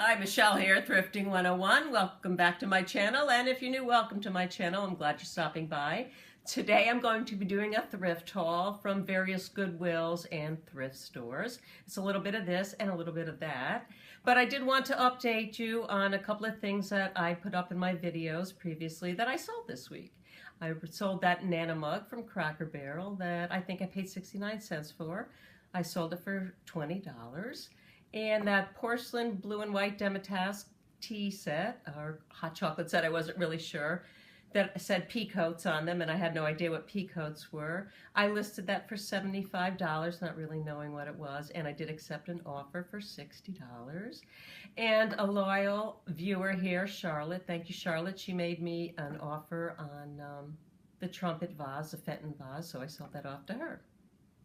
Hi, Michelle here, Thrifting 101. Welcome back to my channel, and if you're new, welcome to my channel. I'm glad you're stopping by. Today I'm going to be doing a thrift haul from various Goodwills and thrift stores. It's a little bit of this and a little bit of that, but I did want to update you on a couple of things that I put up in my videos previously that I sold this week. I sold that Nana mug from Cracker Barrel that I think I paid 69 cents for. I sold it for $20. And that porcelain blue and white Demitasse tea set, or hot chocolate set, I wasn't really sure, that said pea coats on them, and I had no idea what pea coats were. I listed that for $75, not really knowing what it was, and I did accept an offer for $60. And a loyal viewer here, Charlotte, thank you, Charlotte, she made me an offer on the trumpet vase, the Fenton vase, so I sold that off to her.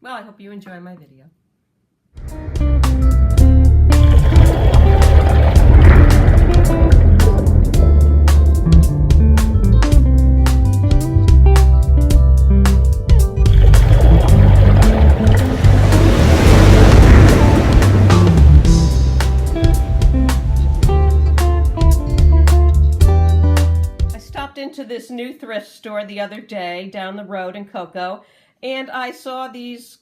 Well, I hope you enjoy my video. Into this new thrift store the other day down the road in Cocoa, and I saw these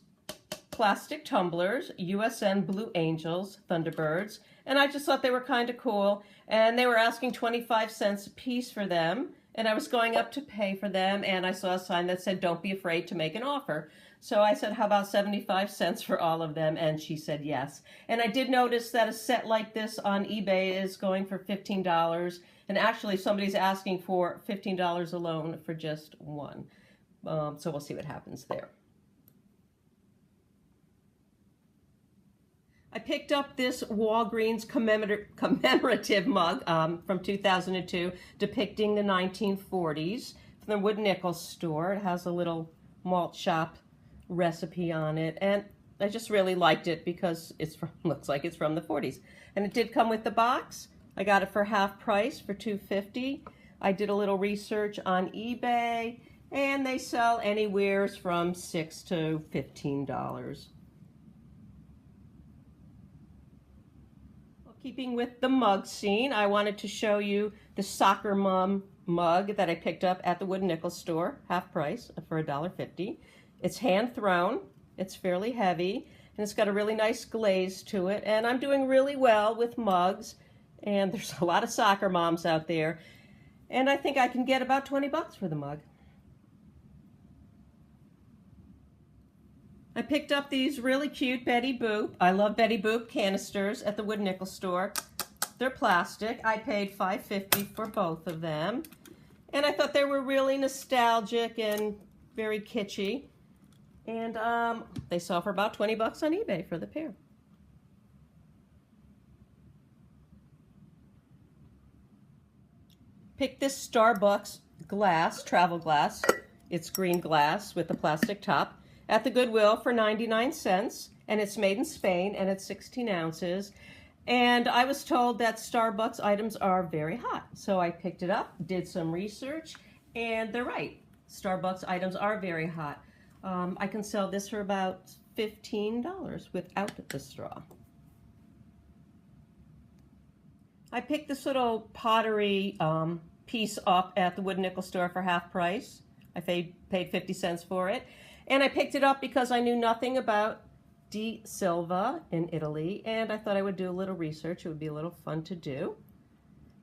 plastic tumblers, USN Blue Angels, Thunderbirds, and I just thought they were kind of cool, and they were asking 25 cents a piece for them, and I was going up to pay for them, and I saw a sign that said, "Don't be afraid to make an offer." So I said, "How about 75 cents for all of them?" And she said yes. And I did notice that a set like this on eBay is going for $15. And actually, somebody's asking for $15 alone for just one. So we'll see what happens there. I picked up this Walgreens commemorative mug from 2002 depicting the 1940s from the Wood Nickel store. It has a little malt shop recipe on it, and I just really liked it because it's from, looks like it's from the 40s. And it did come with the box. I got it for half price for $2.50. I did a little research on eBay, and they sell anywhere from $6 to $15. Well, keeping with the mug scene, I wanted to show you the Soccer Mom mug that I picked up at the Wood Nickel store, half price for $1.50. It's hand thrown, it's fairly heavy, and it's got a really nice glaze to it, and I'm doing really well with mugs. And there's a lot of soccer moms out there. And I think I can get about 20 bucks for the mug. I picked up these really cute Betty Boop. I love Betty Boop canisters at the Wood Nickel store. They're plastic. I paid $5.50 for both of them. And I thought they were really nostalgic and very kitschy. And they sell for about 20 bucks on eBay for the pair. Picked this Starbucks glass, travel glass. It's green glass with a plastic top at the Goodwill for 99 cents, and it's made in Spain, and it's 16 ounces. And I was told that Starbucks items are very hot, so I picked it up, did some research, and they're right. Starbucks items are very hot. I can sell this for about $15 without the straw. I picked this little pottery piece up at the Wood Nickel store for half price. I paid 50 cents for it. And I picked it up because I knew nothing about Di Silva in Italy, and I thought I would do a little research. It would be a little fun to do.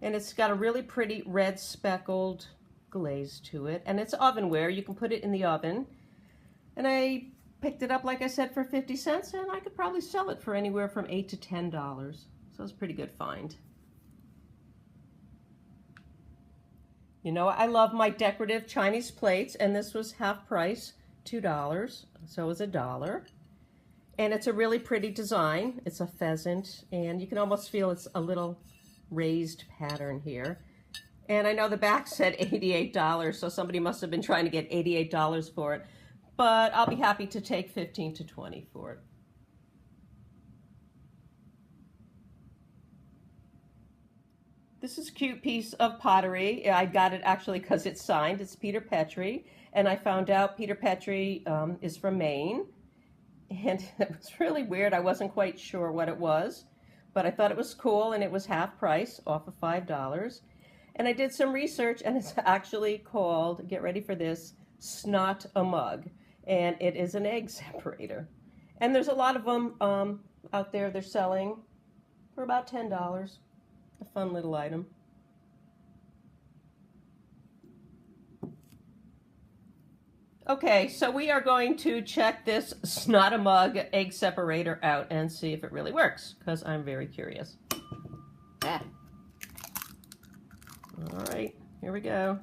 And it's got a really pretty red speckled glaze to it, and it's ovenware. You can put it in the oven. And I picked it up, like I said, for 50 cents, and I could probably sell it for anywhere from $8 to $10. So it's a pretty good find. You know, I love my decorative Chinese plates, and this was half price, $2, so it was $1. And it's a really pretty design. It's a pheasant, and you can almost feel it's a little raised pattern here. And I know the back said $88, so somebody must have been trying to get $88 for it, but I'll be happy to take $15 to $20 for it. This is a cute piece of pottery. I got it actually because it's signed. It's Peter Petrie, and I found out Peter Petrie is from Maine, and it was really weird. I wasn't quite sure what it was, but I thought it was cool, and it was half price, off of $5. And I did some research, and it's actually called, get ready for this, Snot a Mug. And it is an egg separator. And there's a lot of them out there they're selling for about $10. A fun little item. Okay, so we are going to check this Snot a Mug egg separator out and see if it really works, because I'm very curious. Ah. All right, here we go.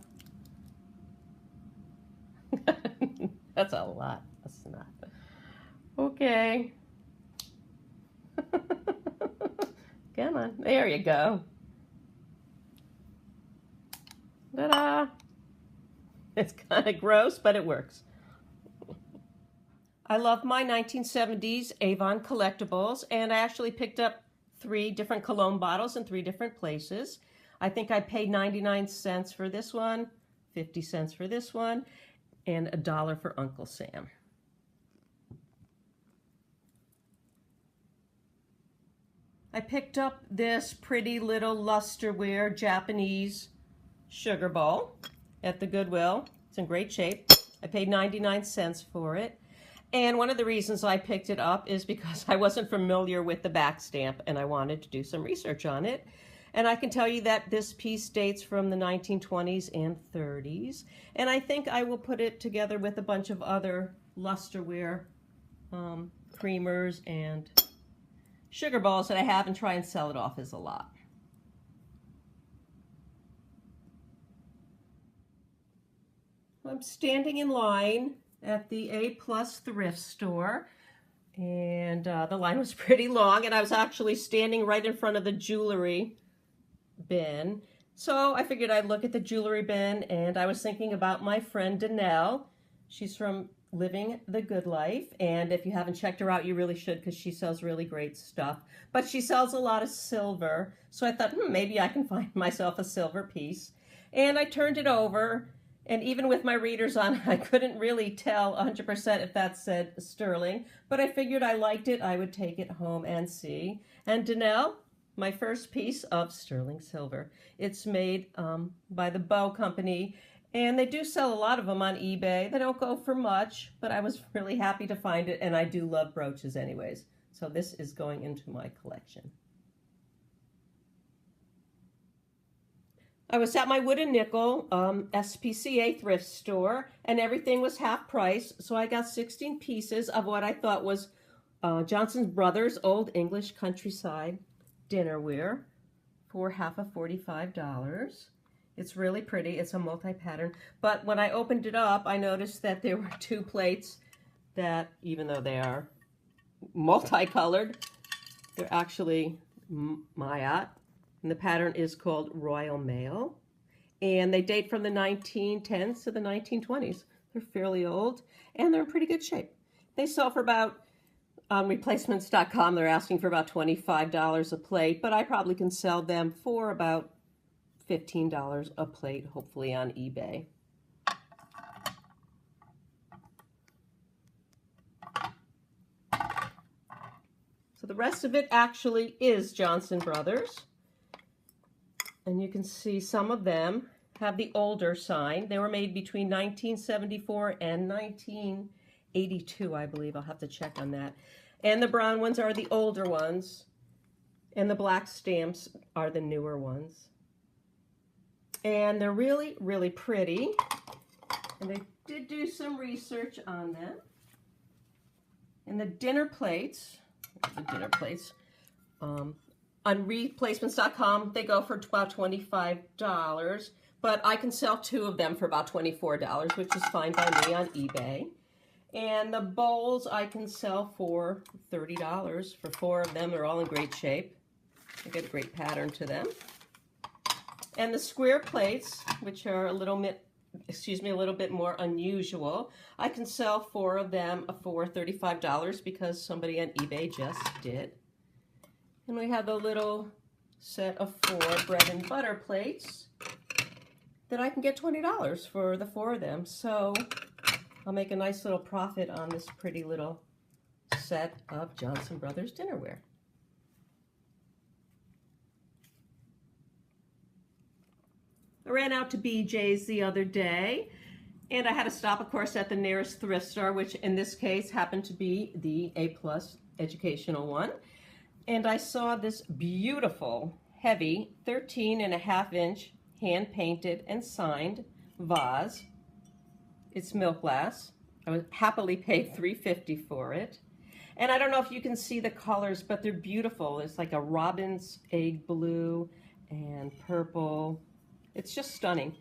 That's a lot of snot. Okay. Come on, there you go. Ta-da! It's kind of gross, but it works. I love my 1970s Avon collectibles, and I actually picked up 3 different cologne bottles in 3 different places. I think I paid 99 cents for this one, 50 cents for this one, and $1 for Uncle Sam. I picked up this pretty little lusterware Japanese sugar bowl at the Goodwill. It's in great shape. I paid 99 cents for it. And one of the reasons I picked it up is because I wasn't familiar with the back stamp and I wanted to do some research on it. And I can tell you that this piece dates from the 1920s and 30s. And I think I will put it together with a bunch of other lusterware creamers and sugar balls that I have and try and sell it off as a lot. I'm standing in line at the A+ thrift store, and the line was pretty long, and I was actually standing right in front of the jewelry bin. So I figured I'd look at the jewelry bin, and I was thinking about my friend Danelle. She's from Living the Good Life, and if you haven't checked her out, you really should, because she sells really great stuff. But she sells a lot of silver, so I thought, maybe I can find myself a silver piece. And I turned it over, and even with my readers on, I couldn't really tell 100% if that said sterling, but I figured I liked it, I would take it home and see. And Danelle, my first piece of sterling silver. It's made by the Bow Company, and they do sell a lot of them on eBay. They don't go for much, but I was really happy to find it, and I do love brooches anyways. So this is going into my collection. I was at my Wood and Nickel SPCA thrift store, and everything was half price, so I got 16 pieces of what I thought was Johnson Brothers Old English Countryside dinnerware for half of $45. It's really pretty. It's a multi-pattern, but when I opened it up, I noticed that there were 2 plates that, even though they are multicolored, they're actually Mayat. And the pattern is called Royal Mail, and they date from the 1910s to the 1920s. They're fairly old, and they're in pretty good shape. They sell for about, on replacements.com, they're asking for about $25 a plate, but I probably can sell them for about $15 a plate, hopefully on eBay. So the rest of it actually is Johnson Brothers. And you can see some of them have the older sign. They were made between 1974 and 1982, I believe. I'll have to check on that. And the brown ones are the older ones, and the black stamps are the newer ones. And they're really, really pretty. And they did do some research on them. And the dinner plates, on replacements.com, they go for about $25, but I can sell 2 of them for about $24, which is fine by me on eBay. And the bowls I can sell for $30 for 4 of them. They're all in great shape. They get a great pattern to them. And the square plates, which are a little bit more unusual, I can sell 4 of them for $35 because somebody on eBay just did. And we have a little set of 4 bread and butter plates that I can get $20 for the 4 of them. So I'll make a nice little profit on this pretty little set of Johnson Brothers dinnerware. I ran out to BJ's the other day, and I had to stop, of course, at the nearest thrift store, which in this case happened to be the A+ educational one. And I saw this beautiful, heavy, 13.5-inch hand-painted and signed vase. It's milk glass. I would happily pay $3.50 for it. And I don't know if you can see the colors, but they're beautiful. It's like a robin's egg blue and purple. It's just stunning.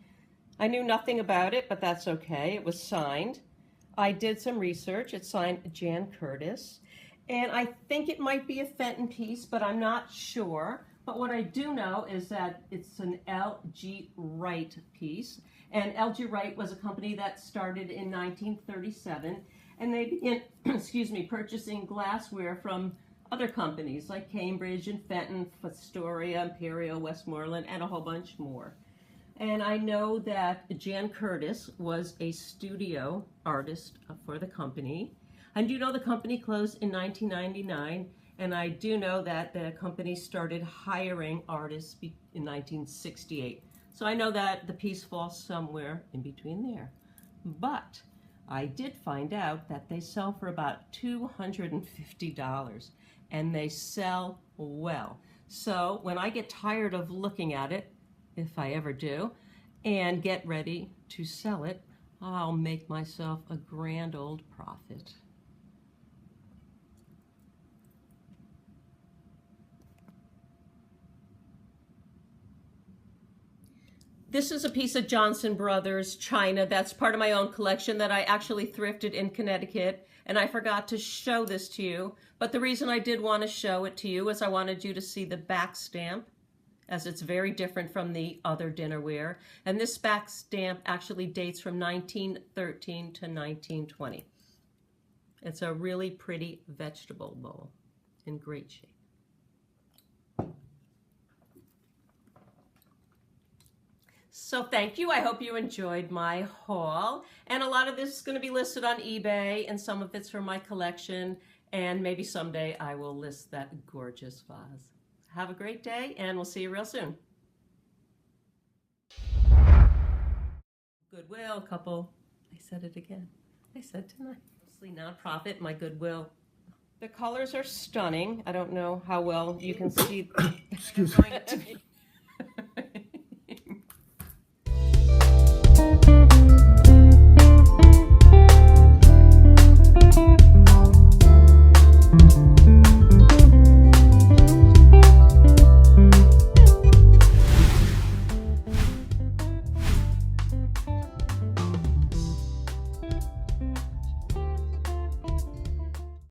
I knew nothing about it, but that's okay. It was signed. I did some research. It's signed Jan Curtis. And I think it might be a Fenton piece, but I'm not sure. But what I do know is that it's an L.G. Wright piece. And L.G. Wright was a company that started in 1937. And they began, purchasing glassware from other companies like Cambridge and Fenton, Fostoria, Imperial, Westmoreland, and a whole bunch more. And I know that Jan Curtis was a studio artist for the company. I do know the company closed in 1999, and I do know that the company started hiring artists in 1968. So I know that the piece falls somewhere in between there. But I did find out that they sell for about $250, and they sell well. So when I get tired of looking at it, if I ever do, and get ready to sell it, I'll make myself a grand old profit. This is a piece of Johnson Brothers china that's part of my own collection that I actually thrifted in Connecticut, and I forgot to show this to you. But the reason I did want to show it to you is I wanted you to see the back stamp, as it's very different from the other dinnerware. And this back stamp actually dates from 1913 to 1920. It's a really pretty vegetable bowl in great shape. So thank you. I hope you enjoyed my haul. And a lot of this is going to be listed on eBay, and some of it's from my collection. And maybe someday I will list that gorgeous vase. Have a great day, and we'll see you real soon. Goodwill couple. I said it again. I said tonight. Mostly nonprofit, my Goodwill. The colors are stunning. I don't know how well you can see. Excuse me.